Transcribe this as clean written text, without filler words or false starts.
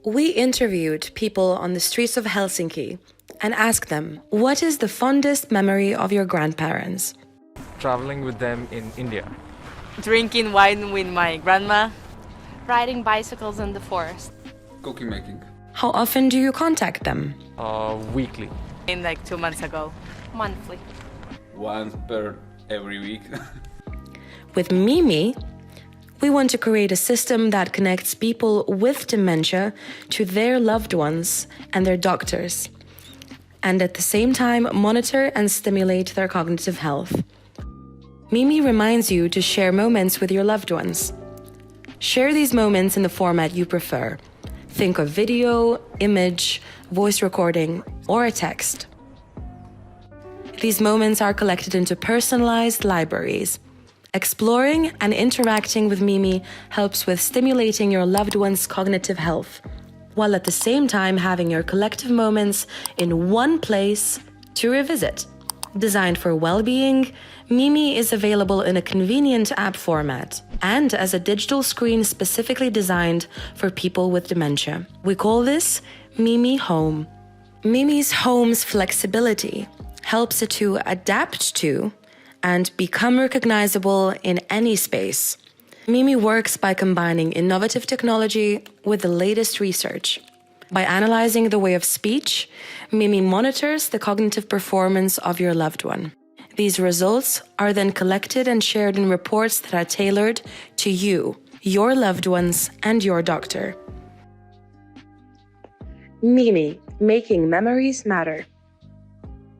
We interviewed people on the streets of Helsinki and asked them, what is the fondest memory of your grandparents? Traveling with them in India. Drinking wine with my grandma. Riding bicycles in the forest. Cooking making. How often do you contact them? Weekly. In like 2 months ago. Monthly. Once per every week. With Mimi, we want to create a system that connects people with dementia to their loved ones and their doctors, and at the same time monitor and stimulate their cognitive health. Mimi reminds you to share moments with your loved ones. Share these moments in the format you prefer. Think of video, image, voice recording, or a text. These moments are collected into personalized libraries. Exploring and interacting with Mimi helps with stimulating your loved one's cognitive health, while at the same time having your collective moments in one place to revisit. Designed for well-being, Mimi is available in a convenient app format and as a digital screen specifically designed for people with dementia. We call this Mimi Home. Mimi's home's flexibility helps it to adapt to and become recognizable in any space. Mimi works by combining innovative technology with the latest research. By analyzing the way of speech, Mimi monitors the cognitive performance of your loved one. These results are then collected and shared in reports that are tailored to you, your loved ones, and your doctor. Mimi, making memories matter.